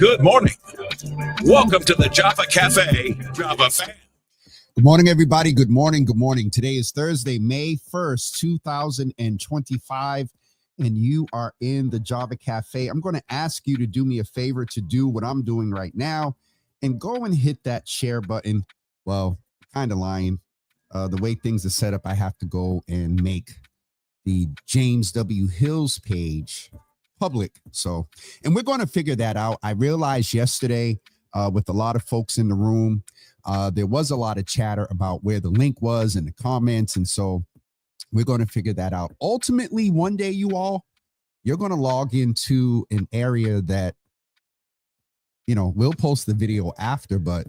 Good morning. Welcome to the Java Cafe, Java fan. Good morning, everybody. Good morning. Good morning. Today is Thursday, May 1st, 2025, and you are in the Java Cafe. I'm going to ask you to do me a favor to do what I'm doing right now and go and hit that share button. Well, kind of lying. The way things are set up, I have to go and make the James W. Hills page public. And we're going to figure that out. I realized yesterday with a lot of folks in the room, there was a lot of chatter about where the link was in the comments. And so we're going to figure that out. Ultimately, one day, you're going to log into an area that, we'll post the video after, but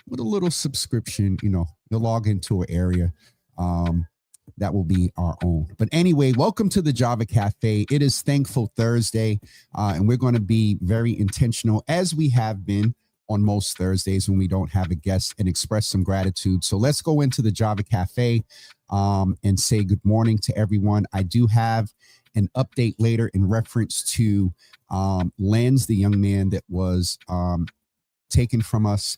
with a little subscription, you'll log into an area that will be our own. But anyway, welcome to the Java Cafe. It is Thankful Thursday, and we're going to be very intentional, as we have been on most Thursdays when we don't have a guest, and express some gratitude. So let's go into the Java Cafe and say good morning to everyone. I do have an update later in reference to Lenz, the young man that was taken from us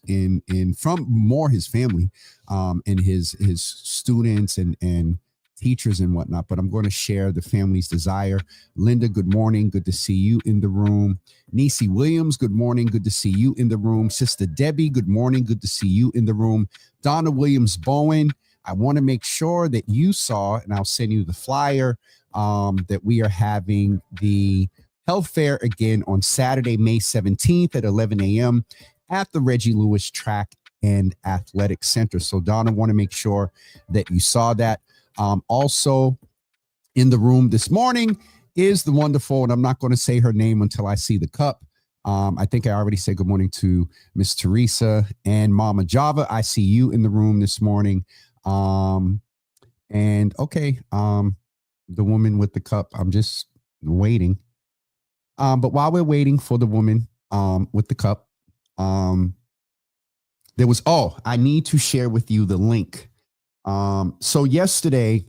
from his family and his students and teachers and whatnot. But I'm going to share the family's desire. Linda, good morning. Good to see you in the room. Nisi Williams, good morning. Good to see you in the room. Sister Debbie, good morning. Good to see you in the room. Donna Williams Bowen, I want to make sure that you saw, and I'll send you the flyer, that we are having the health fair again on Saturday, May 17th at 11 a.m. at the Reggie Lewis Track and Athletic Center. So Donna, want to make sure that you saw that. Also in the room this morning is the wonderful, and I'm not going to say her name until I see the cup. I think I already said good morning to Miss Teresa and Mama Java. I see you in the room this morning. The woman with the cup, I'm just waiting. But while we're waiting for the woman with the cup, I need to share with you the link. So yesterday,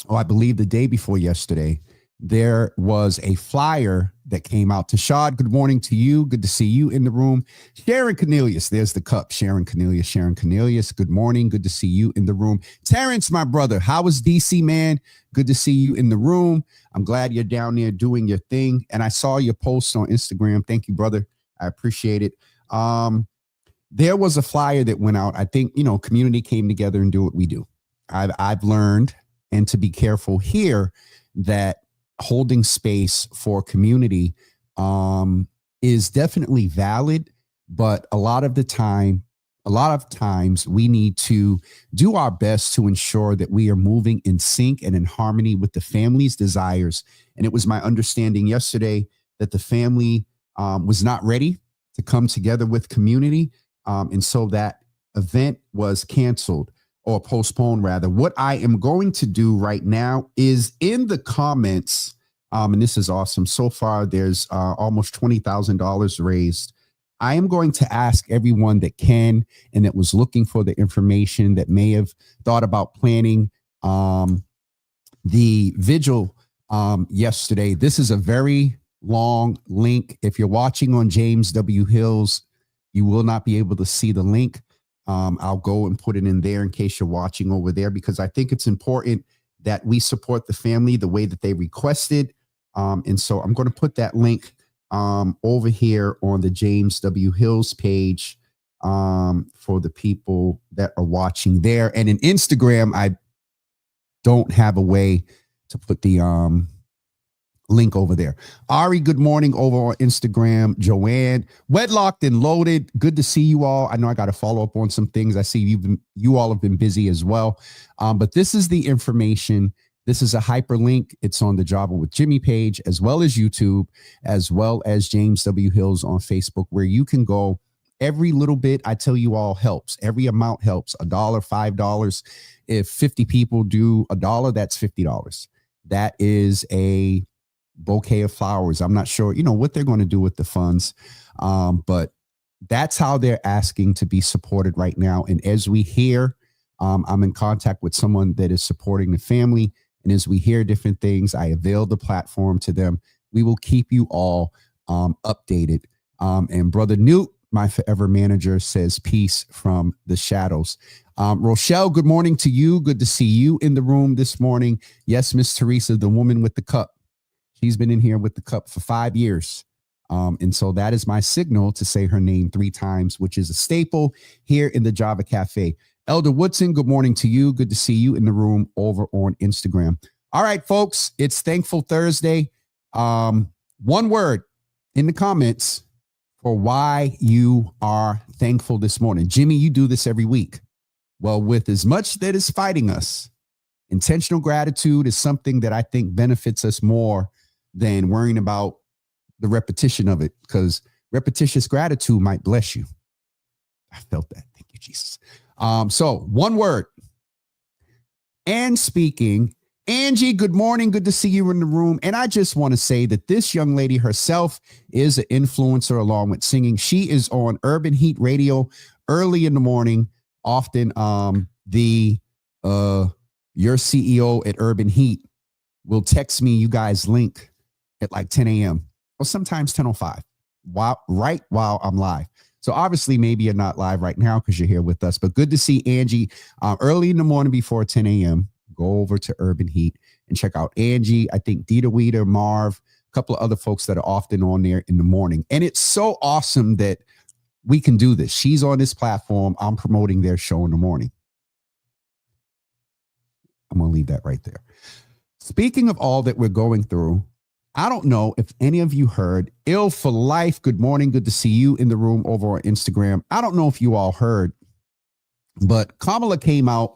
I believe the day before yesterday, there was a flyer that came out. Tashad, good morning to you. Good to see you in the room. Sharon Cornelius, there's the cup. Sharon Cornelius, good morning. Good to see you in the room. Terrence, my brother, how is DC, man? Good to see you in the room. I'm glad you're down there doing your thing. And I saw your post on Instagram. Thank you, brother. I appreciate it. There was a flyer that went out. I think, community came together and do what we do. I've learned, and to be careful here, that holding space for community is definitely valid. But a lot of times we need to do our best to ensure that we are moving in sync and in harmony with the family's desires. And it was my understanding yesterday that the family was not ready to come together with community. And so that event was canceled or postponed, rather. What I am going to do right now is in the comments, and this is awesome. So far, there's almost $20,000 raised. I am going to ask everyone that can and that was looking for the information, that may have thought about planning the vigil yesterday. This is a very long link. If you're watching on James W. Hills, you will not be able to see the link. I'll go and put it in there in case you're watching over there, because I think it's important that we support the family the way that they requested. And so I'm going to put that link over here on the James W. Hills page for the people that are watching there. And in Instagram, I don't have a way to put the link over there. Ari, good morning over on Instagram. Joanne, wedlocked and loaded. Good to see you all. I know I got to follow up on some things. I see you all have been busy as well. But this is the information. This is a hyperlink. It's on the Java with Jimmy page, as well as YouTube, as well as James W. Hills on Facebook, where you can go. Every little bit, I tell you all, helps. Every amount helps. $1, $5. If 50 people do $1, that's $50. That is a bouquet of flowers. I'm not sure, what they're going to do with the funds. But that's how they're asking to be supported right now. And as we hear, I'm in contact with someone that is supporting the family. And as we hear different things, I avail the platform to them. We will keep you all updated And Brother Newt, my forever manager, says peace from the shadows. Rochelle, good morning to you. Good to see you in the room this morning. Yes, Miss Teresa, the woman with the cup. She's been in here with the cup for 5 years. And so that is my signal to say her name 3 times, which is a staple here in the Java Cafe. Elder Woodson, good morning to you. Good to see you in the room over on Instagram. All right, folks, it's Thankful Thursday. One word in the comments for why you are thankful this morning. Jimmy, you do this every week. Well, with as much that is fighting us, intentional gratitude is something that I think benefits us more than worrying about the repetition of it, because repetitious gratitude might bless you. I felt that. Thank you, Jesus. So one word. And speaking, Angie, good morning. Good to see you in the room. And I just want to say that this young lady herself is an influencer along with singing. She is on Urban Heat Radio early in the morning. Often your CEO at Urban Heat will text me you guys link at like 10 a.m. or sometimes 10:05 while I'm live. So obviously maybe you're not live right now because you're here with us, but good to see Angie early in the morning before 10 a.m. Go over to Urban Heat and check out Angie. I think Dita Weeder, Marv, a couple of other folks that are often on there in the morning. And it's so awesome that we can do this. She's on this platform. I'm promoting their show in the morning. I'm going to leave that right there. Speaking of all that we're going through, I don't know if any of you heard Ill for Life. Good morning. Good to see you in the room over on Instagram. I don't know if you all heard, but Kamala came out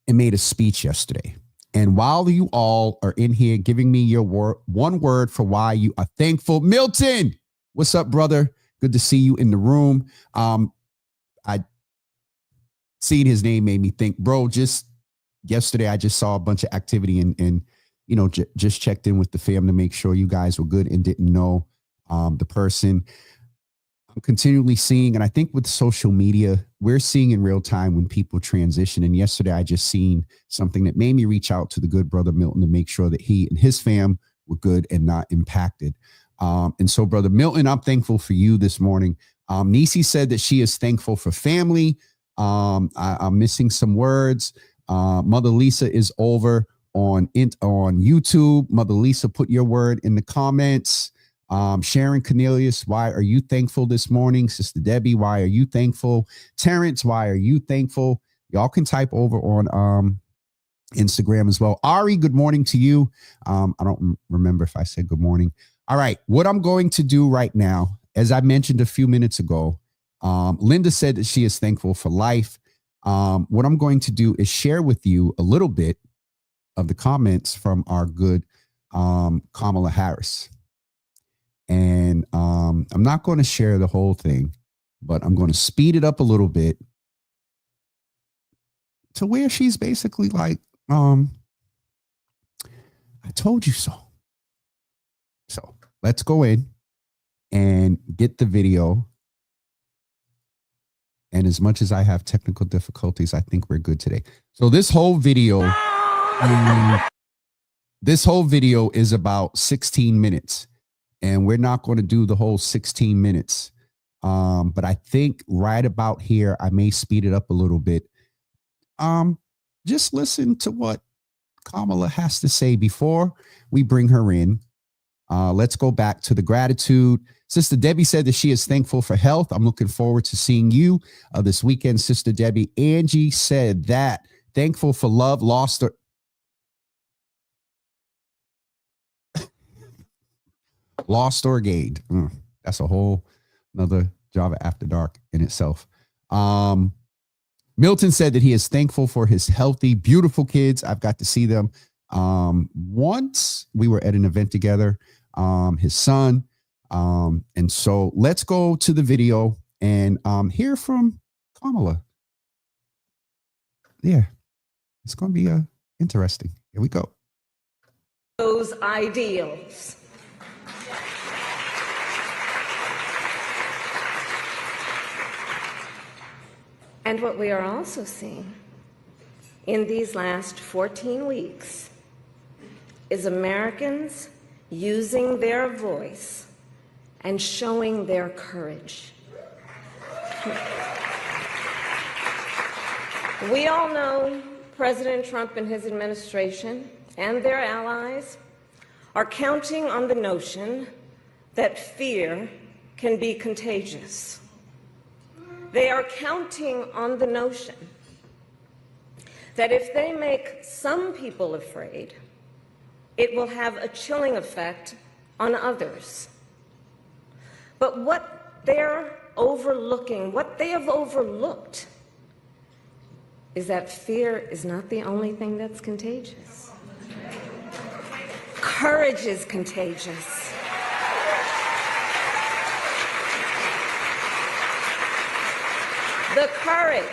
and made a speech yesterday. And while you all are in here giving me your one word for why you are thankful, Milton, what's up, brother? Good to see you in the room. I seeing his name made me think, bro, just yesterday, I just saw a bunch of activity and just checked in with the fam to make sure you guys were good and didn't know the person. I'm continually seeing, and I think with social media, we're seeing in real time when people transition. And yesterday, I just seen something that made me reach out to the good brother Milton to make sure that he and his fam were good and not impacted. And so, brother Milton, I'm thankful for you this morning. Nisi said that she is thankful for family. I'm missing some words. Mother Lisa is over on YouTube. Mother Lisa, put your word in the comments. Sharon Cornelius, why are you thankful this morning? Sister Debbie, why are you thankful? Terrence, why are you thankful? Y'all can type over on Instagram as well. Ari, good morning to you. I don't remember if I said good morning. All right, what I'm going to do right now, as I mentioned a few minutes ago, Linda said that she is thankful for life. What I'm going to do is share with you a little bit of the comments from our good Kamala Harris. And I'm not going to share the whole thing, but I'm going to speed it up a little bit to where she's basically like, I told you so. So let's go in and get the video. And as much as I have technical difficulties, I think we're good today. So this whole video is about 16 minutes. And we're not going to do the whole 16 minutes. But I think right about here, I may speed it up a little bit. Just listen to what Kamala has to say before we bring her in. Let's go back to the gratitude. Sister Debbie said that she is thankful for health. I'm looking forward to seeing you this weekend, Sister Debbie. Angie said that thankful for love, lost or lost or gained. That's a whole another Java After Dark in itself. Milton said that he is thankful for his healthy, beautiful kids. I've got to see them. Once we were at an event together, his son. And so let's go to the video and hear from Kamala. Yeah, it's going to be interesting. Here we go. Those ideals. And what we are also seeing in these last 14 weeks is Americans using their voice and showing their courage. We all know President Trump and his administration and their allies are counting on the notion that fear can be contagious. They are counting on the notion that if they make some people afraid, it will have a chilling effect on others. But what they're overlooking, what they have overlooked, is that fear is not the only thing that's contagious. Courage is contagious. The courage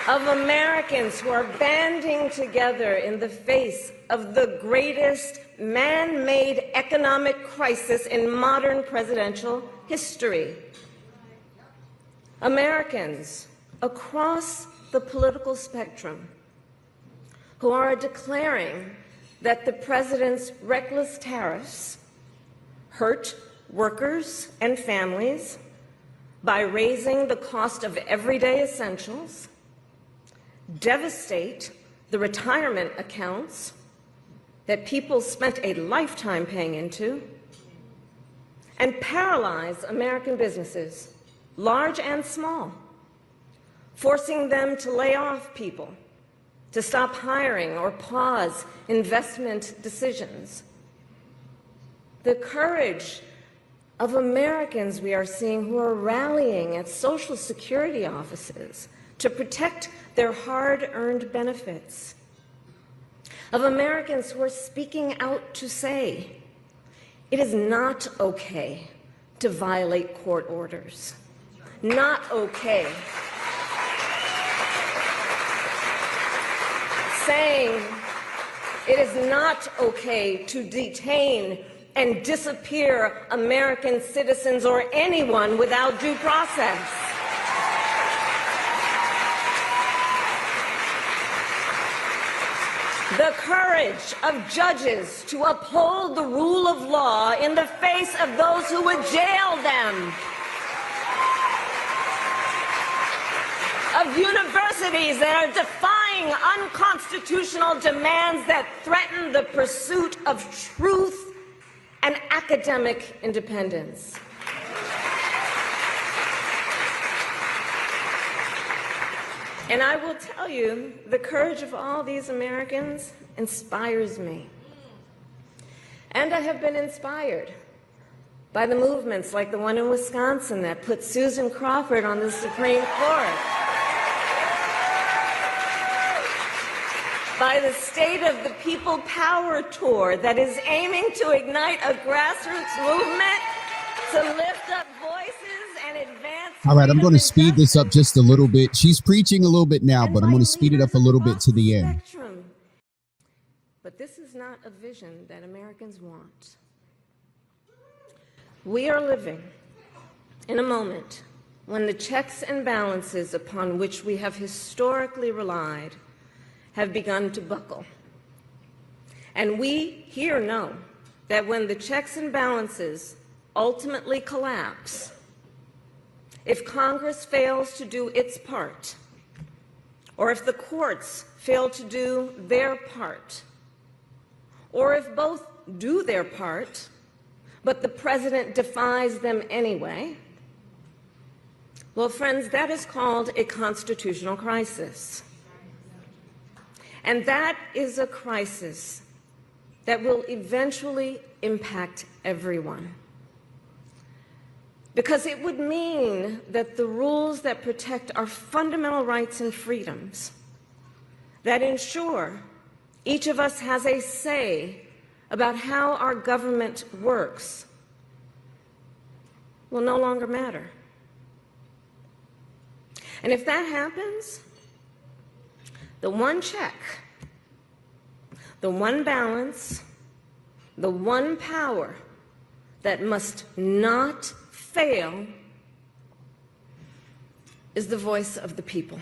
of Americans who are banding together in the face of the greatest man-made economic crisis in modern presidential history. Americans across the political spectrum who are declaring that the president's reckless tariffs hurt workers and families by raising the cost of everyday essentials, devastate the retirement accounts that people spent a lifetime paying into, and paralyze American businesses, large and small, forcing them to lay off people, to stop hiring or pause investment decisions. The courage of Americans we are seeing who are rallying at Social Security offices to protect their hard-earned benefits. Of Americans who are speaking out to say, it is not okay to violate court orders. Not okay. Saying it is not okay to detain and disappear American citizens or anyone without due process. The courage of judges to uphold the rule of law in the face of those who would jail them. Of universities that are defying unconstitutional demands that threaten the pursuit of truth and academic independence. And I will tell you, the courage of all these Americans inspires me. And I have been inspired by the movements like the one in Wisconsin that put Susan Crawford on the Supreme Court, by the State of the People Power Tour that is aiming to ignite a grassroots movement to lift up voices and advance. All right, I'm going to speed this up just a little bit. She's preaching a little bit now, but I'm going to speed it up a little bit to the end. But this is not a vision that Americans want. We are living in a moment when the checks and balances upon which we have historically relied have begun to buckle. And we here know that when the checks and balances ultimately collapse, if Congress fails to do its part, or if the courts fail to do their part, or if both do their part, but the president defies them anyway, well, friends, that is called a constitutional crisis. And that is a crisis that will eventually impact everyone. Because it would mean that the rules that protect our fundamental rights and freedoms, that ensure each of us has a say about how our government works, will no longer matter. And if that happens, the one check, the one balance, the one power that must not fail is the voice of the people.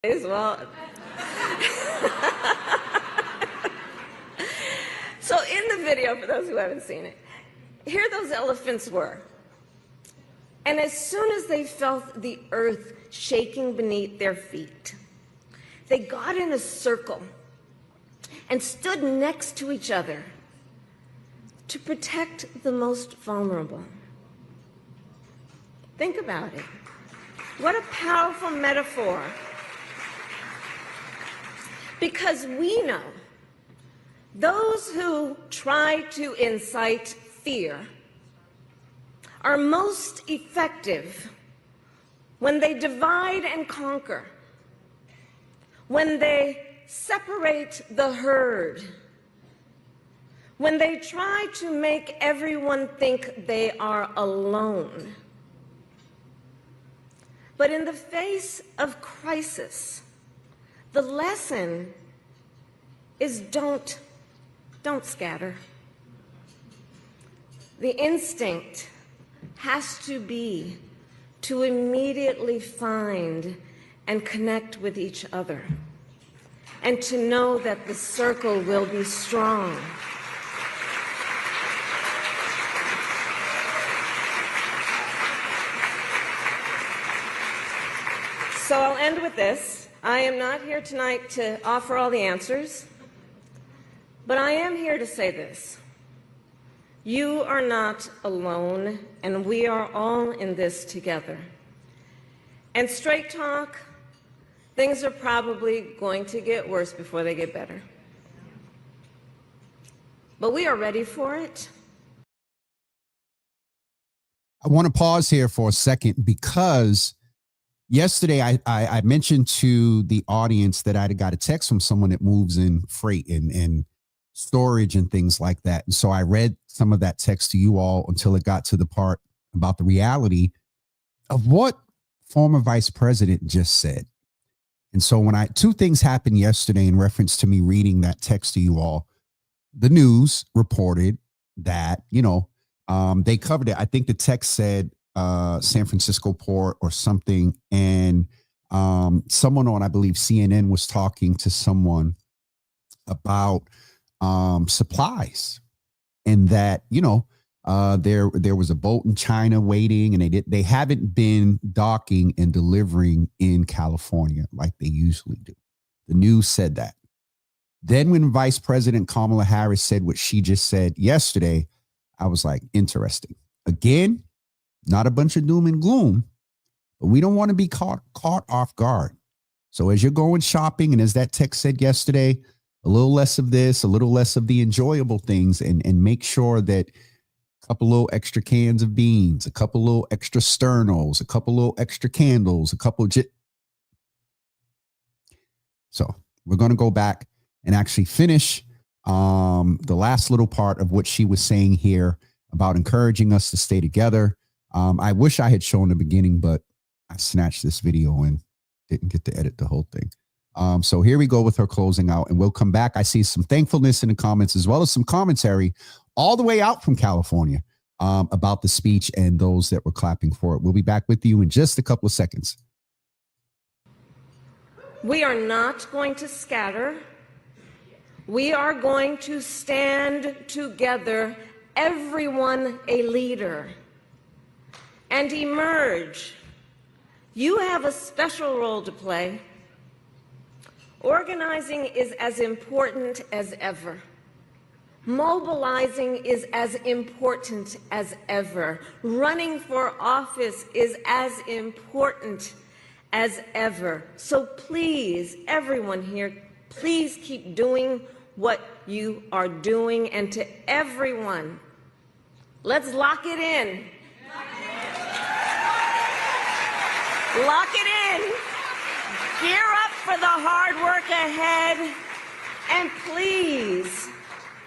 Well, So in the video, for those who haven't seen it, here those elephants were. And as soon as they felt the earth shaking beneath their feet, they got in a circle and stood next to each other to protect the most vulnerable. Think about it. What a powerful metaphor. Because we know those who try to incite fear are most effective when they divide and conquer, when they separate the herd, when they try to make everyone think they are alone. But in the face of crisis, the lesson is don't scatter. The instinct has to be to immediately find and connect with each other, and to know that the circle will be strong. So I'll end with this. I am not here tonight to offer all the answers, but I am here to say this. You are not alone, and we are all in this together. And straight talk, things are probably going to get worse before they get better. But we are ready for it. I want to pause here for a second because yesterday I mentioned to the audience that I got a text from someone that moves in freight and storage and things like that. And so I read some of that text to you all until it got to the part about the reality of what former vice president just said. And so when two things happened yesterday in reference to me reading that text to you all. The news reported that, they covered it. I think the text said San Francisco port or something. And someone on, I believe, CNN was talking to someone about supplies, and that, there was a boat in China waiting, and they haven't been docking and delivering in California like they usually do. The news said that. Then when Vice President Kamala Harris said what she just said yesterday, I was like, interesting. Again, not a bunch of doom and gloom, but we don't want to be caught off guard. So as you're going shopping, and as that text said yesterday, a little less of this, a little less of the enjoyable things, and make sure that a couple little extra cans of beans, a couple little extra sternos, a couple little extra candles, a couple. So we're going to go back and actually finish the last little part of what she was saying here about encouraging us to stay together. I wish I had shown the beginning, but I snatched this video and didn't get to edit the whole thing. So here we go with her closing out, and we'll come back. I see some thankfulness in the comments, as well as some commentary all the way out from California about the speech and those that were clapping for it. We'll be back with you in just a couple of seconds. We are not going to scatter. We are going to stand together, everyone a leader, and emerge. You have a special role to play. Organizing is as important as ever. Mobilizing is as important as ever. Running for office is as important as ever. So please, everyone here, please keep doing what you are doing. And to everyone, let's lock it in. Lock it in. Gear up for the hard work ahead. And please,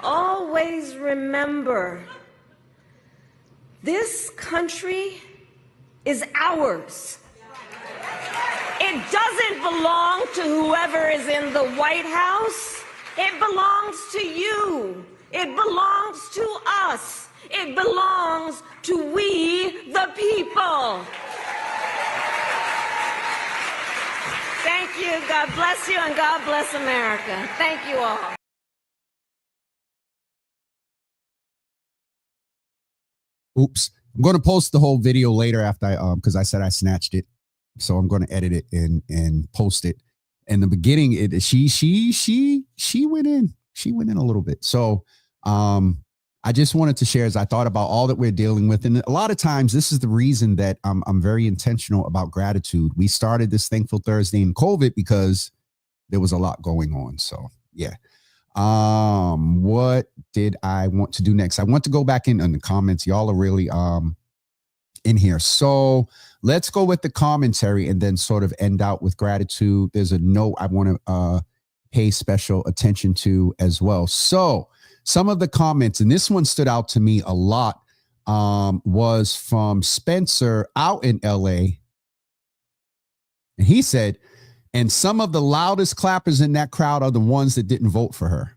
always remember, this country is ours. It doesn't belong to whoever is in the White House. It belongs to you. It belongs to us. It belongs to we, the people. Thank you. God bless you, and God bless America. Thank you all. Oops. I'm going to post the whole video later after because I said I snatched it. So I'm going to edit it and post it. In the beginning, she went in. She went in a little bit. So I just wanted to share as I thought about all that we're dealing with. And a lot of times this is the reason that I'm very intentional about gratitude. We started this Thankful Thursday in COVID because there was a lot going on. So yeah. What did I want to do next? I want to go back in on the comments. Y'all are really in here. So let's go with the commentary and then sort of end out with gratitude. There's a note I want to pay special attention to as well. So some of the comments, and this one stood out to me a lot, was from Spencer out in LA. And he said, and some of the loudest clappers in that crowd are the ones that didn't vote for her.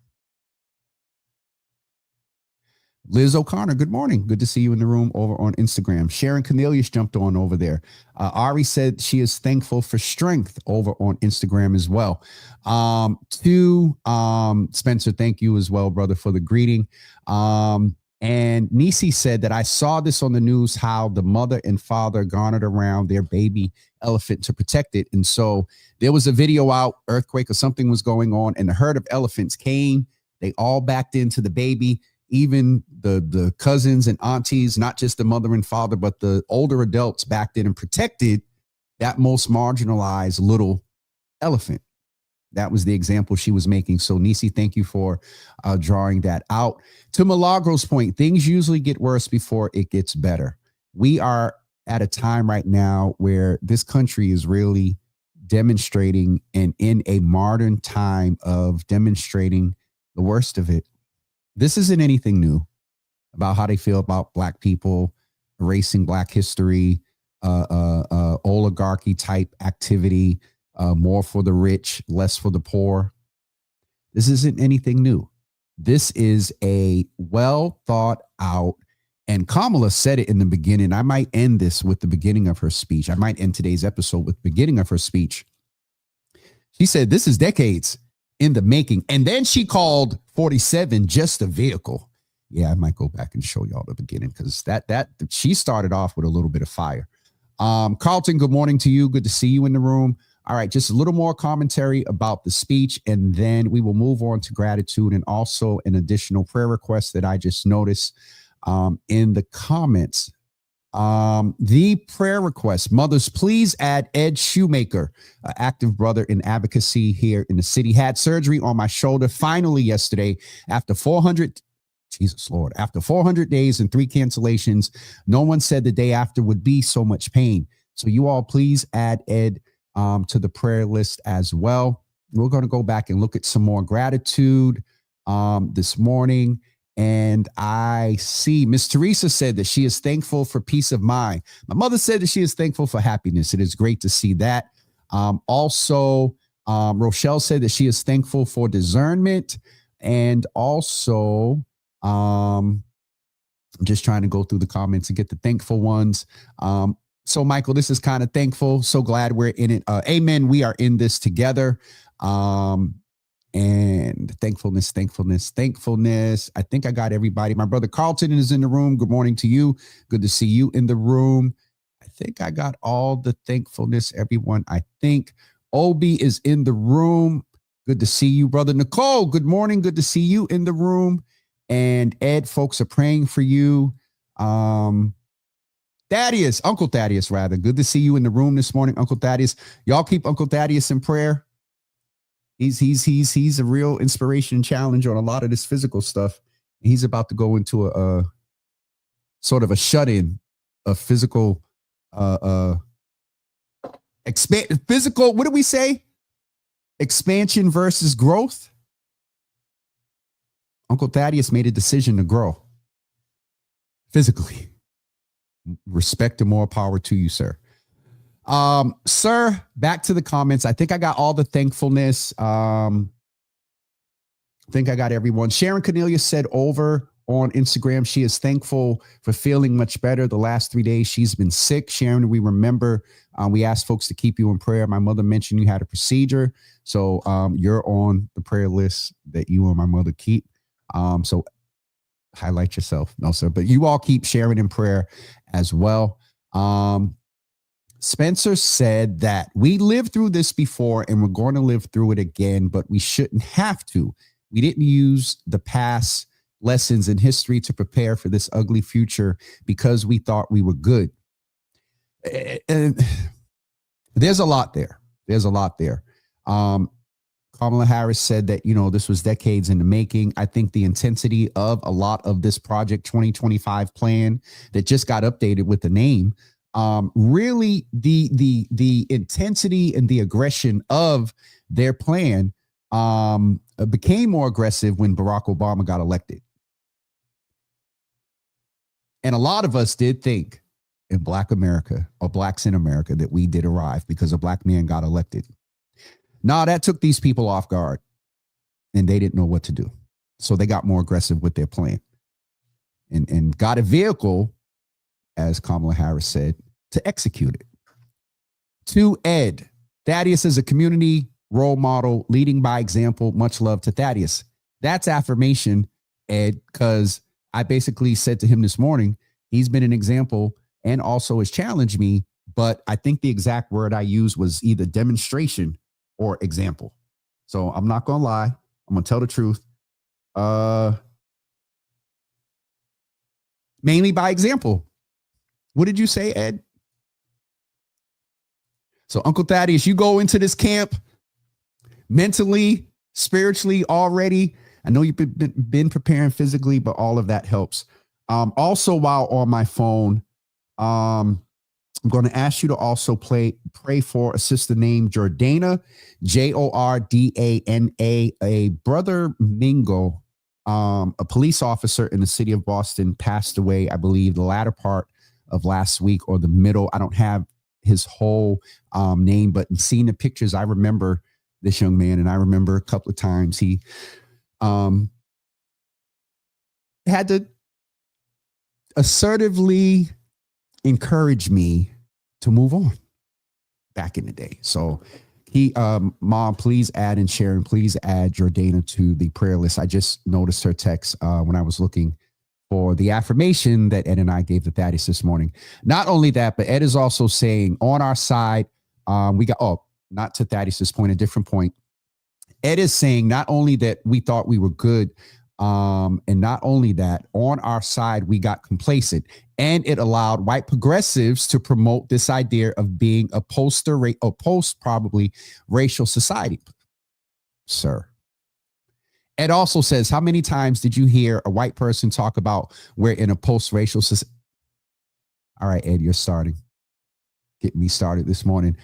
Liz O'Connor, good morning. Good to see you in the room over on Instagram. Sharon Cornelius jumped on over there. Ari said she is thankful for strength over on Instagram as well. Spencer, thank you as well, brother, for the greeting. And Nisi said that I saw this on the news, how the mother and father garnered around their baby elephant to protect it. And so there was a video out, earthquake or something was going on, and the herd of elephants came. They all backed into the baby. Even the cousins and aunties, not just the mother and father, but the older adults backed in and protected that most marginalized little elephant. That was the example she was making. So Nisi, thank you for drawing that out. To Milagros' point, things usually get worse before it gets better. We are at a time right now where this country is really demonstrating, and in a modern time of demonstrating the worst of it. This isn't anything new about how they feel about Black people, erasing Black history, oligarchy type activity, more for the rich, less for the poor. This isn't anything new. This is a well thought out, and Kamala said it in the beginning. I might end this with the beginning of her speech. I might end today's episode with the beginning of her speech. She said, this is decades in the making. And then she called 47 just a vehicle. Yeah, I might go back and show y'all the beginning, because that she started off with a little bit of fire. Carlton, good morning to you. Good to see you in the room. All right, just a little more commentary about the speech, and then we will move on to gratitude and also an additional prayer request that I just noticed in the comments. The prayer request, mothers, please add Ed Shoemaker, an active brother in advocacy here in the city. Had surgery on my shoulder finally yesterday after 400 days and 3 cancellations. No one said the day after would be so much pain. So you all please add Ed to the prayer list as well. We're going to go back and look at some more gratitude this morning. And I see Miss Teresa said that she is thankful for peace of mind. My mother said that she is thankful for happiness. It is great to see that. Also, Rochelle said that she is thankful for discernment. And also, I'm just trying to go through the comments and get the thankful ones. So, Michael, this is kind of thankful. So glad we're in it. Amen. We are in this together. And thankfulness. I think I got everybody. My brother Carlton is in the room. Good morning to you. Good to see you in the room. I think I got all the thankfulness, everyone. I think Obi is in the room. Good to see you, brother Nicole. Good morning. Good to see you in the room. And Ed, folks are praying for you. Thaddeus, Uncle Thaddeus, rather. Good to see you in the room this morning, Uncle Thaddeus. Y'all keep Uncle Thaddeus in prayer. He's a real inspiration and challenge on a lot of this physical stuff. He's about to go into a sort of a shut-in of physical physical, what do we say? Expansion versus growth. Uncle Thaddeus made a decision to grow physically. Respect and more power to you, sir. Sir, back to the comments. I think I got all the thankfulness. I think I got everyone. Sharon Cornelius said over on Instagram, she is thankful for feeling much better the last 3 days. She's been sick. Sharon, we remember, we asked folks to keep you in prayer. My mother mentioned you had a procedure. So you're on the prayer list that you and my mother keep. So highlight yourself. No, sir. But you all keep sharing in prayer as well. Spencer said that we lived through this before and we're going to live through it again, but we shouldn't have to. We didn't use the past lessons in history to prepare for this ugly future because we thought we were good. And there's a lot there. Kamala Harris said that, this was decades in the making. I think the intensity of a lot of this Project 2025 plan that just got updated with the name, really the intensity and the aggression of their plan became more aggressive when Barack Obama got elected. And a lot of us did think in Black America or Blacks in America that we did arrive because a Black man got elected. Nah, that took these people off guard and they didn't know what to do. So they got more aggressive with their plan and got a vehicle, as Kamala Harris said, to execute it. To Ed, Thaddeus is a community role model, leading by example. Much love to Thaddeus. That's affirmation, Ed, because I basically said to him this morning, he's been an example and also has challenged me. But I think the exact word I used was either demonstration or example. So I'm not going to lie. I'm going to tell the truth. Mainly by example. What did you say, Ed? So Uncle Thaddeus, you go into this camp mentally, spiritually already. I know you've been preparing physically, but all of that helps. Also, while on my phone, I'm going to ask you to also pray for a sister named Jordana, Jordana, a brother Mingo, a police officer in the city of Boston, passed away, I believe, the latter part of last week or the middle. I don't have his whole name, but in seeing the pictures, I remember this young man, and I remember a couple of times he had to assertively encourage me to move on back in the day. So Mom, please add and Sharon, please add Jordana to the prayer list. I just noticed her text when I was looking for the affirmation that Ed and I gave to Thaddeus this morning. Not only that, but Ed is also saying on our side, not to Thaddeus' point, a different point. Ed is saying not only that we thought we were good, and not only that, on our side, we got complacent, and it allowed white progressives to promote this idea of being a post probably racial society. Sir. Ed also says, how many times did you hear a white person talk about we're in a post-racial society? All right, Ed, you're starting. Get me started this morning.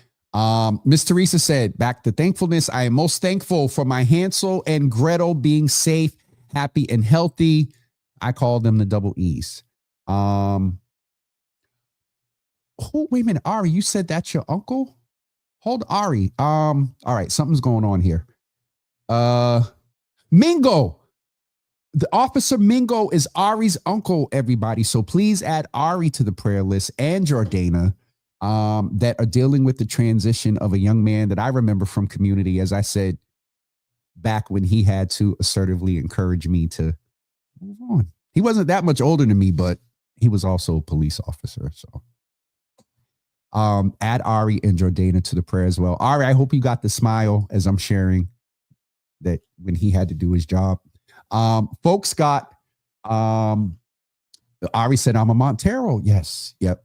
Miss Teresa said, back to thankfulness. I am most thankful for my Hansel and Gretel being safe, happy, and healthy. I call them the double E's. Wait a minute, Ari, you said that's your uncle? Hold Ari. All right, something's going on here. Mingo. The officer Mingo is Ari's uncle, everybody. So please add Ari to the prayer list and Jordana that are dealing with the transition of a young man that I remember from community, as I said, back when he had to assertively encourage me to move on. He wasn't that much older than me, but he was also a police officer. So add Ari and Jordana to the prayer as well. Ari, I hope you got the smile as I'm sharing that when he had to do his job. Folks got, Ari said, I'm a Montero. Yes. Yep.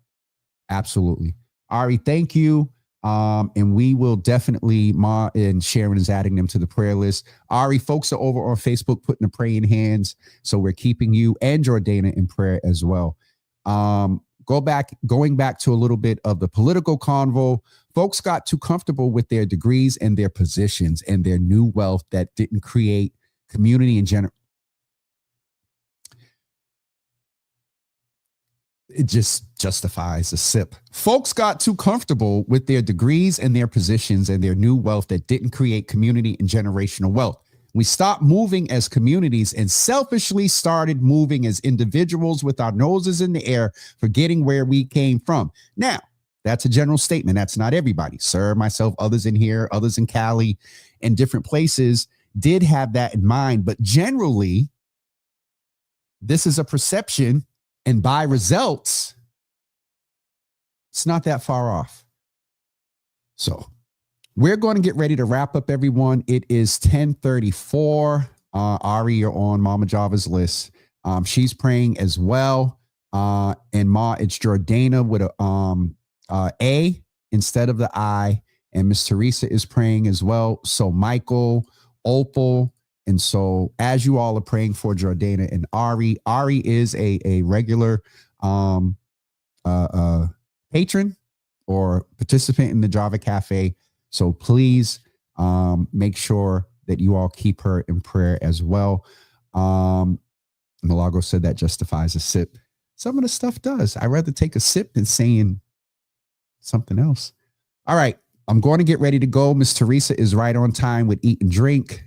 Absolutely. Ari, thank you. And we will definitely, Ma and Sharon is adding them to the prayer list. Ari, folks are over on Facebook putting the praying hands. So we're keeping you and Jordana in prayer as well. Going back to a little bit of the political convo, folks got too comfortable with their degrees and their positions and their new wealth that didn't create community in general. It just justifies a sip. Folks got too comfortable with their degrees and their positions and their new wealth that didn't create community and generational wealth. We stopped moving as communities and selfishly started moving as individuals with our noses in the air, forgetting where we came from. Now, that's a general statement. That's not everybody. Sir, myself, others in here, others in Cali, and different places did have that in mind. But generally, this is a perception, and by results, it's not that far off. So we're going to get ready to wrap up, everyone. It is 10:34. Ari, you're on Mama Java's list. She's praying as well. And Ma, it's Jordana with a A instead of the I. And Miss Teresa is praying as well. So Michael, Opal. And so as you all are praying for Jordana and Ari is a regular patron or participant in the Java Cafe. So please make sure that you all keep her in prayer as well. Milagro said that justifies a sip. Some of the stuff does. I'd rather take a sip than saying something else. All right. I'm going to get ready to go. Miss Teresa is right on time with eat and drink.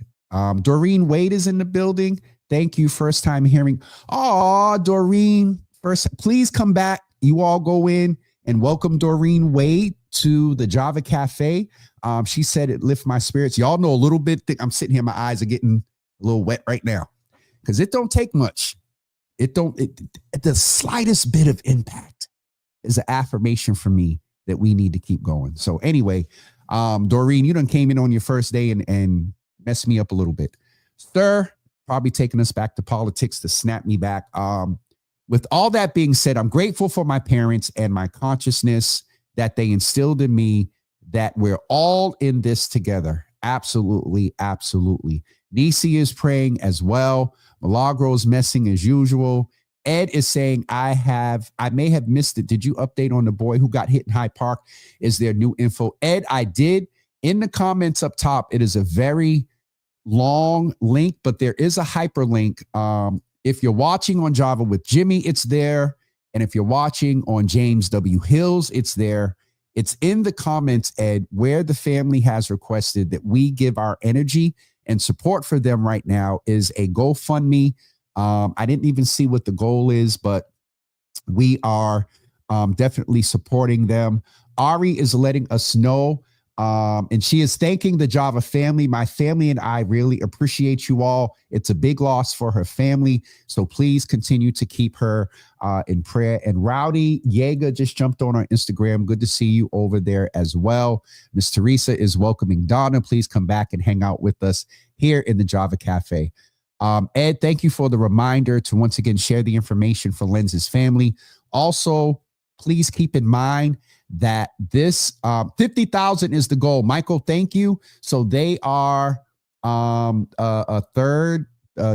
Doreen Wade is in the building. Thank you. First time hearing. Oh, Doreen. First, please come back. You all go in and welcome Doreen Wade to the Java Cafe. She said it lift my spirits. Y'all know a little bit. I'm sitting here. My eyes are getting a little wet right now because it don't take much. The slightest bit of impact is an affirmation for me that we need to keep going. So anyway, Doreen, you done came in on your first day and messed me up a little bit. Sir, probably taking us back to politics to snap me back. With all that being said, I'm grateful for my parents and my consciousness that they instilled in me that we're all in this together. Absolutely, absolutely. Nisi is praying as well. Milagro is messing as usual. Ed is saying, I may have missed it. Did you update on the boy who got hit in Hyde Park? Is there new info? Ed, I did. In the comments up top, it is a very long link, but there is a hyperlink. If you're watching on Java with Jimmy, it's there. And if you're watching on James W. Hills, it's there. It's in the comments, Ed, where the family has requested that we give our energy and support for them right now is a GoFundMe. I didn't even see what the goal is, but we are definitely supporting them. Ari is letting us know, and she is thanking the Java family. My family and I really appreciate you all. It's a big loss for her family, so please continue to keep her in prayer. And Rowdy Yeager just jumped on our Instagram. Good to see you over there as well. Miss Teresa is welcoming Donna. Please come back and hang out with us here in the Java Cafe. Ed, thank you for the reminder to once again share the information for Lenz's family. Also, please keep in mind that this 50,000 is the goal. Michael, thank you. So they are a third,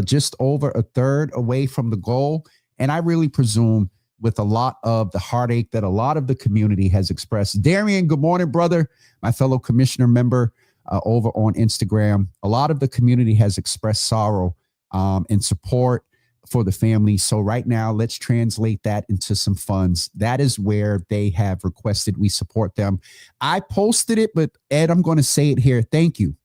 just over a third away from the goal. And I really presume with a lot of the heartache that a lot of the community has expressed. Darian, good morning, brother. My fellow commissioner member over on Instagram. A lot of the community has expressed sorrow and support for the family. So right now, let's translate that into some funds. That is where they have requested we support them. I posted it, but Ed, I'm going to say it here. Thank you.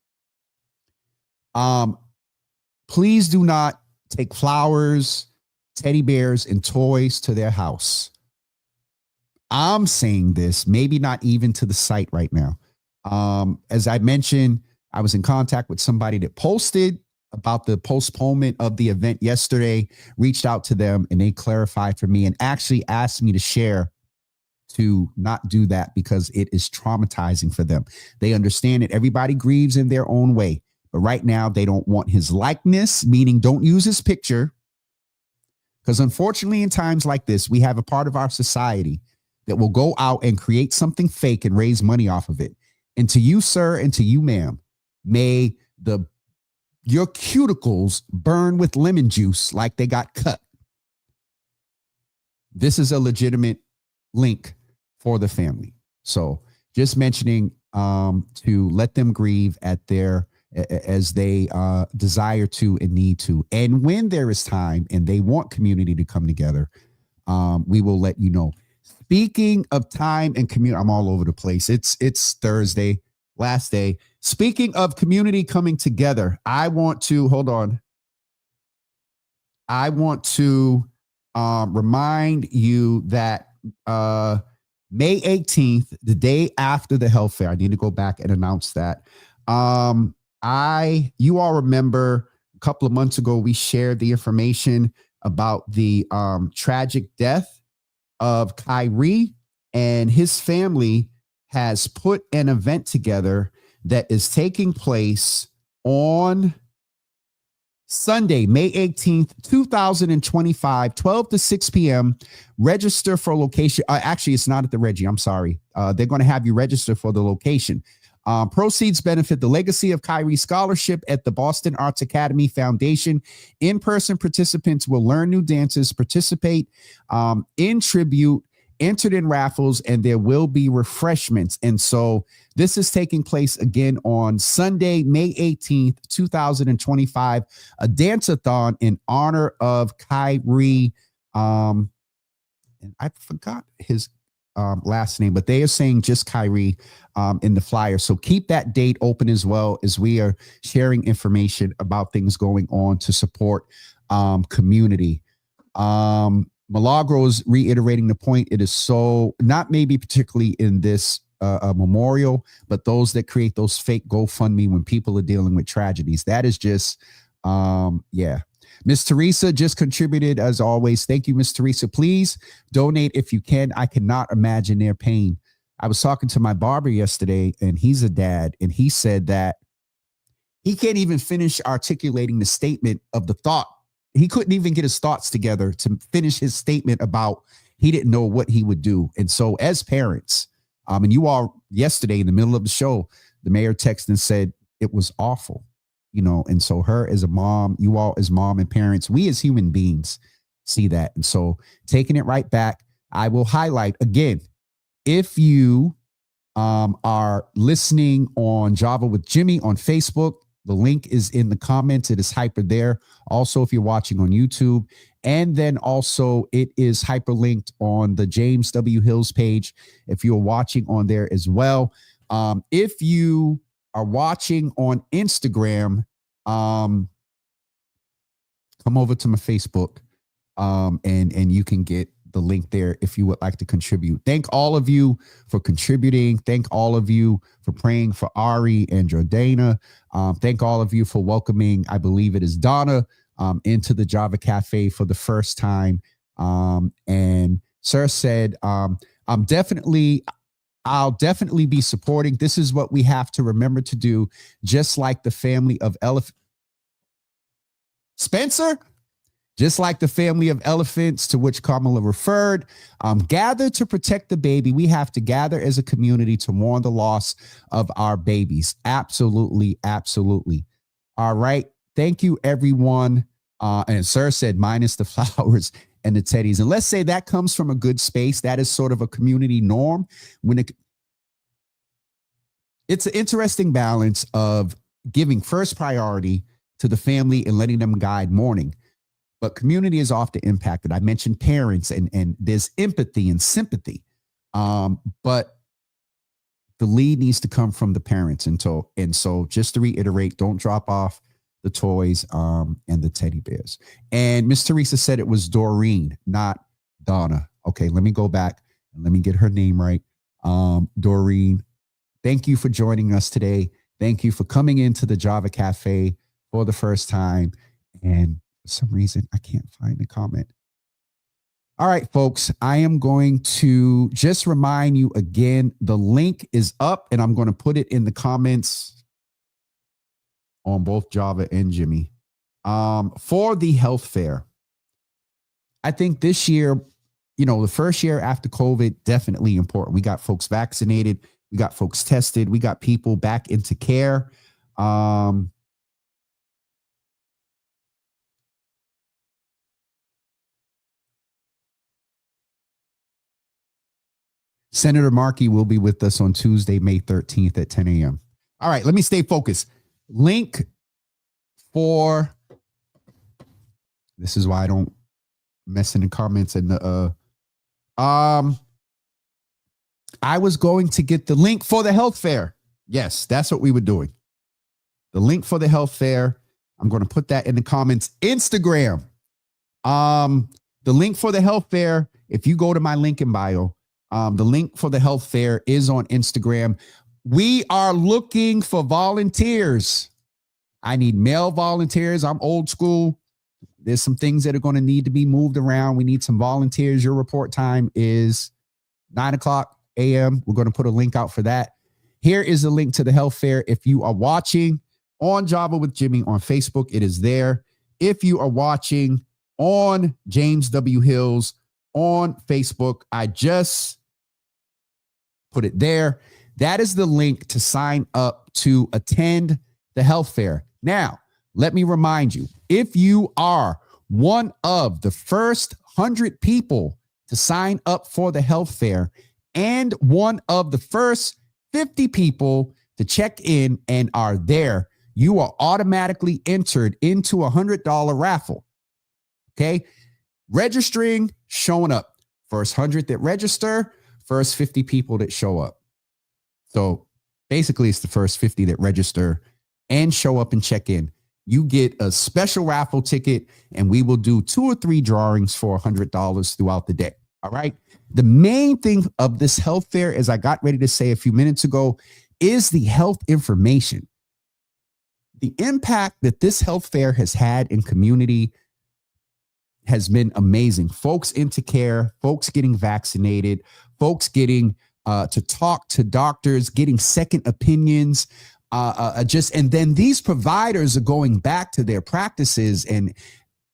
Please do not take flowers, teddy bears, and toys to their house. I'm saying this, maybe not even to the site right now. As I mentioned, I was in contact with somebody that posted about the postponement of the event yesterday, reached out to them, and they clarified for me and actually asked me to share to not do that because it is traumatizing for them. They understand that everybody grieves in their own way, but right now they don't want his likeness, meaning don't use his picture. Because unfortunately, in times like this, we have a part of our society that will go out and create something fake and raise money off of it. And to you, sir, and to you, ma'am, may your cuticles burn with lemon juice like they got cut. This is a legitimate link for the family. So just mentioning to let them grieve at their as they desire to and need to. And when there is time and they want community to come together, we will let you know. Speaking of time and community, I'm all over the place. It's Thursday, last day. Speaking of community coming together, I want to remind you that May 18th, the day after the health fair, I need to go back and announce that. You all remember a couple of months ago, we shared the information about the tragic death of Kyrie, and his family has put an event together that is taking place on Sunday, May 18th, 2025, 12 to 6 p.m. Register for location. Actually, it's not at the Reggie. I'm sorry. They're going to have you register for the location. Proceeds benefit the Legacy of Kyrie Scholarship at the Boston Arts Academy Foundation. In-person participants will learn new dances, participate in tribute, entered in raffles, and there will be refreshments. And so this is taking place again on Sunday, May 18th, 2025, a dance-a-thon in honor of Kyrie. And I forgot his last name, but they are saying just Kyrie in the flyer. So keep that date open as well, as we are sharing information about things going on to support community. Milagro is reiterating the point. It is so, not maybe particularly in this memorial, but those that create those fake GoFundMe when people are dealing with tragedies. That is just, yeah. Miss Teresa just contributed as always. Thank you, Miss Teresa. Please donate if you can. I cannot imagine their pain. I was talking to my barber yesterday, and he's a dad, and he said that he can't even finish articulating the statement of the thought. He couldn't even get his thoughts together to finish his statement about he didn't know what he would do. And so as parents, and you all yesterday in the middle of the show, the mayor texted and said it was awful, you know, and so her as a mom, you all as mom and parents, we as human beings see that. And so taking it right back, I will highlight again, if you are listening on Java with Jimmy on Facebook, the link is in the comments. It is hyper there. Also, if you're watching on YouTube, and then also it is hyperlinked on the James W. Hills page if you're watching on there as well. If you are watching on Instagram, come over to my Facebook, and you can get the link there if you would like to contribute. Thank all of you for contributing. Thank all of you for praying for Ari and Jordana. Thank all of you for welcoming, I believe it is Donna, into the Java Cafe for the first time. And Sir said, I'll definitely be supporting. This is what we have to remember to do, just like the family of Spencer, just like the family of elephants to which Kamala referred. Gather to protect the baby. We have to gather as a community to mourn the loss of our babies. Absolutely, absolutely. All right. Thank you, everyone. And Sir said, minus the flowers and the teddies. And let's say that comes from a good space. That is sort of a community norm. It's an interesting balance of giving first priority to the family and letting them guide mourning. But community is often impacted. I mentioned parents, and there's empathy and sympathy. But the lead needs to come from the parents. And so just to reiterate, don't drop off the toys and the teddy bears. And Miss Teresa said it was Doreen, not Donna. Okay, let me go back and let me get her name right. Doreen, thank you for joining us today. Thank you for coming into the Java Cafe for the first time. And for some reason, I can't find the comment. All right, folks, I am going to just remind you again, the link is up, and I'm going to put it in the comments on both Java and Jimmy for the health fair. I think this year, you know, the first year after COVID, definitely important. We got folks vaccinated. We got folks tested. We got people back into care. Senator Markey will be with us on Tuesday, May 13th at 10 a.m. All right, let me stay focused. Link for, this is why I don't mess in the comments and the, I was going to get the link for the health fair. Yes, that's what we were doing. The link for the health fair. I'm going to put that in the comments. Instagram. The link for the health fair, if you go to my link in bio, the link for the health fair is on Instagram. We are looking for volunteers. I need male volunteers. I'm old school. There's some things that are going to need to be moved around. We need some volunteers. Your report time is 9:00 a.m. We're going to put a link out for that. Here is a link to the health fair. If you are watching on Java with Jimmy on Facebook, it is there. If you are watching on James W. Hills on Facebook, I just put it there. That is the link to sign up to attend the health fair. Now, let me remind you, if you are one of the first 100 people to sign up for the health fair and one of the first 50 people to check in and are there, you are automatically entered into a $100 raffle. Okay. Registering, showing up. First 100 that register, first 50 people that show up. So basically, it's the first 50 that register and show up and check in. You get a special raffle ticket, and we will do 2 or 3 drawings for $100 throughout the day. All right. The main thing of this health fair, as I got ready to say a few minutes ago, is the health information. The impact that this health fair has had in community has been amazing. Folks into care, folks getting vaccinated, folks getting to talk to doctors, getting second opinions, and then these providers are going back to their practices, and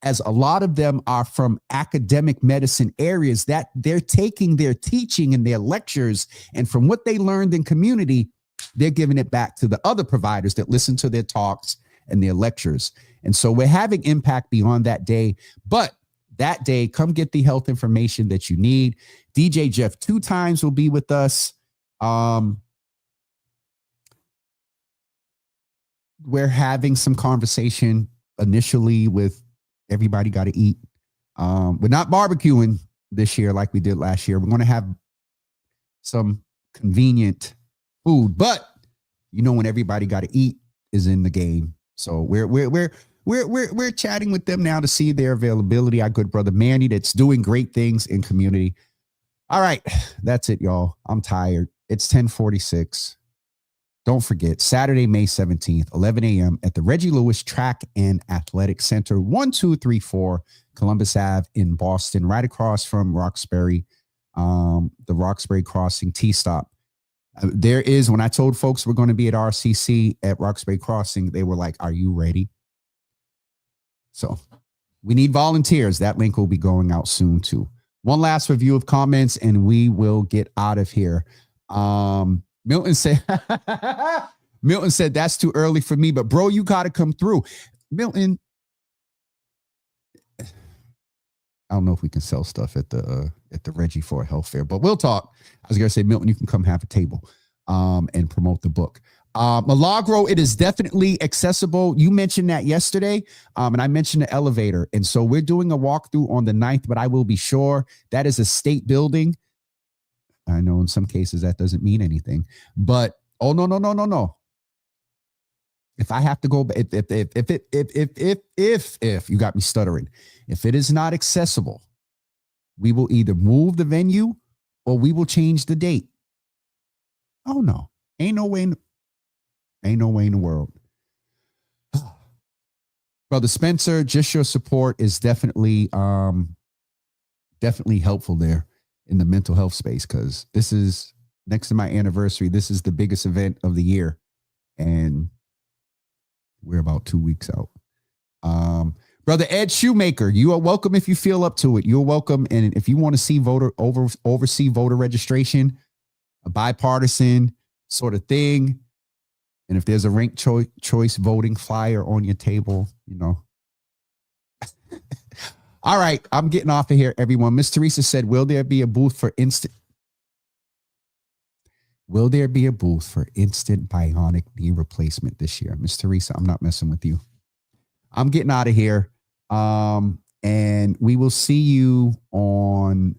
as a lot of them are from academic medicine areas, that they're taking their teaching and their lectures, and from what they learned in community, they're giving it back to the other providers that listen to their talks and their lectures. And so we're having impact beyond that day. But that day, come get the health information that you need. DJ Jeff 2 times will be with us. We're having some conversation initially with everybody got to eat. We're not barbecuing this year like we did last year. We're going to have some convenient food, but you know, when everybody got to eat is in the game. So we're chatting with them now to see their availability. Our good brother Manny, that's doing great things in community. All right, that's it, y'all. I'm tired. It's 10:46. Don't forget, Saturday, May 17th, 11 a.m. at the Reggie Lewis Track and Athletic Center, 1234 Columbus Ave in Boston, right across from Roxbury, the Roxbury Crossing T-Stop. There is, when I told folks we're going to be at RCC at Roxbury Crossing, they were like, are you ready? So we need volunteers. That link will be going out soon too. One last review of comments and we will get out of here. Milton said, that's too early for me, but bro, you got to come through. Milton, I don't know if we can sell stuff at the Reggie for a health fair, but we'll talk. I was going to say, Milton, you can come have a table and promote the book. Milagro, it is definitely accessible. You mentioned that yesterday, and I mentioned the elevator. And so we're doing a walkthrough on the 9th, but I will be sure that is a state building. I know in some cases that doesn't mean anything, but no. If I have to go, if you got me stuttering, if it is not accessible, we will either move the venue or we will change the date. Oh no, ain't no way in the world. Brother Spencer, just your support is definitely helpful there in the mental health space, because this is next to my anniversary. This is the biggest event of the year, and we're about 2 weeks out. Brother Ed Shoemaker, you are welcome if you feel up to it. You're welcome. And if you want to see oversee voter registration, a bipartisan sort of thing, and if there's a ranked choice voting flyer on your table, you know. All right, I'm getting off of here, everyone. Miss Teresa said, will there be a booth for instant bionic knee replacement this year? Miss Teresa, I'm not messing with you. I'm getting out of here. And we will see you on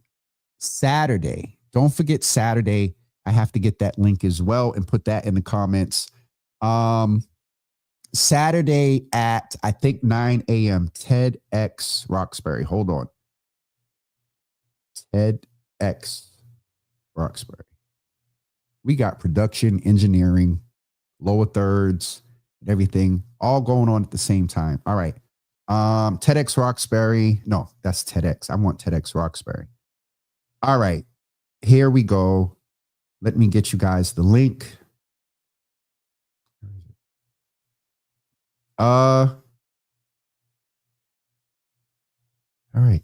Saturday. Don't forget Saturday. I have to get that link as well and put that in the comments. Saturday at, I think, 9 a.m. TEDx Roxbury. Hold on. TEDx Roxbury. We got production, engineering, lower thirds, and everything all going on at the same time. All right. TEDx Roxbury. No, that's TEDx. I want TEDx Roxbury. All right, here we go. Let me get you guys the link. All right.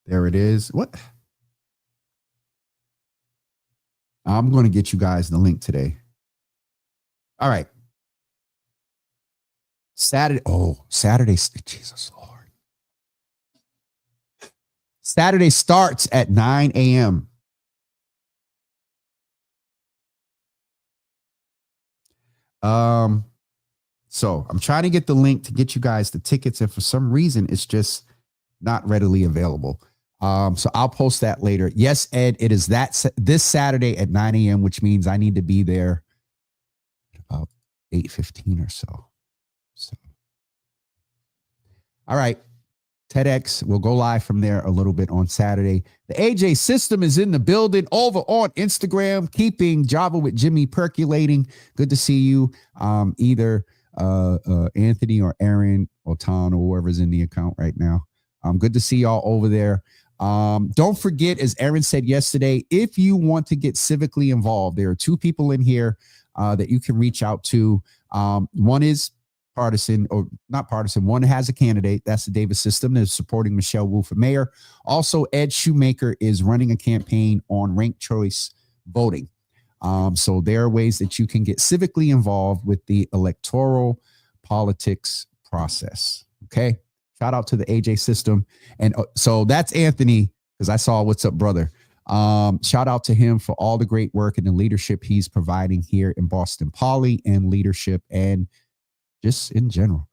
There it is. What? I'm going to get you guys the link today. All right. Saturday. Jesus Lord. Saturday starts at 9 a.m. So I'm trying to get the link to get you guys the tickets, and for some reason it's just not readily available. So I'll post that later. Yes, Ed, it is this Saturday at 9 a.m., which means I need to be there about 8:15 or so. All right. TEDx will go live from there a little bit on Saturday. The AJ system is in the building over on Instagram, keeping Java with Jimmy percolating. Good to see you. Either Anthony or Aaron or Tom or whoever's in the account right now. Good to see y'all over there. Don't forget, as Aaron said yesterday, if you want to get civically involved, there are two people in here that you can reach out to. One is partisan, or not partisan. One has a candidate. That's the Davis system. They're supporting Michelle Wu for mayor. Also, Ed Shoemaker is running a campaign on ranked choice voting. So there are ways that you can get civically involved with the electoral politics process. Okay. Shout out to the AJ system. And so that's Anthony, because I saw What's Up, Brother. Shout out to him for all the great work and the leadership he's providing here in Boston Poly, and leadership and just in general.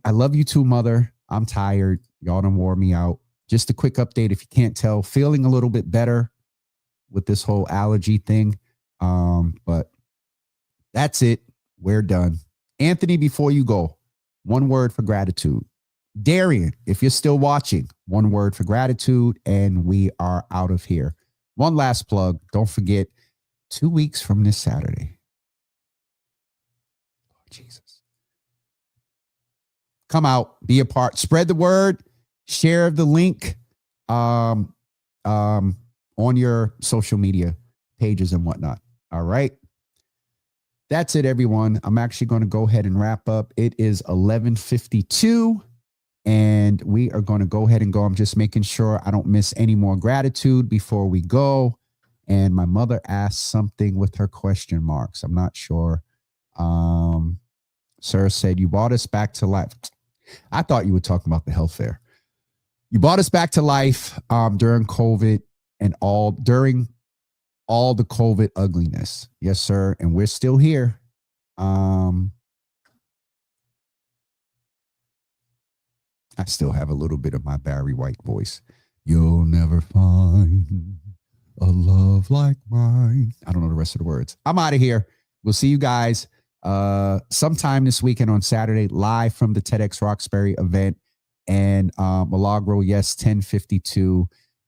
I love you too, Mother. I'm tired. Y'all done wore me out. Just a quick update, if you can't tell, feeling a little bit better with this whole allergy thing. But that's it. We're done. Anthony, before you go, one word for gratitude. Darian, if you're still watching, one word for gratitude, and we are out of here. One last plug. Don't forget, 2 weeks from this Saturday. Lord Jesus. Come out, be a part, spread the word, share the link on your social media pages and whatnot. All right. That's it, everyone. I'm actually going to go ahead and wrap up. It is 11:52. And we are going to go ahead and go. I'm just making sure I don't miss any more gratitude before we go. And my mother asked something with her question marks. I'm not sure. Sir said, you brought us back to life. I thought you were talking about the health fair. You brought us back to life during COVID and during all the COVID ugliness. Yes, sir. And we're still here. I still have a little bit of my Barry White voice. You'll never find a love like mine. I don't know the rest of the words. I'm out of here. We'll see you guys sometime this weekend on Saturday, live from the TEDx Roxbury event. And Milagro, yes, 10:52.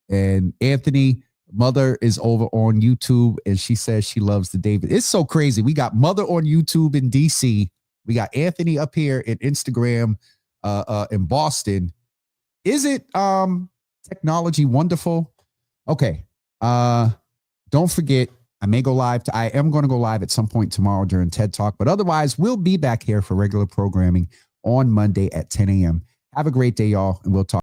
And Anthony, Mother is over on YouTube, and she says she loves the David. It's so crazy. We got Mother on YouTube in DC. We got Anthony up here in Instagram in Boston. Is it technology wonderful? Okay. Don't forget, I am going to go live at some point tomorrow during TED Talk, but otherwise we'll be back here for regular programming on Monday at 10 a.m. Have a great day, y'all, and we'll talk.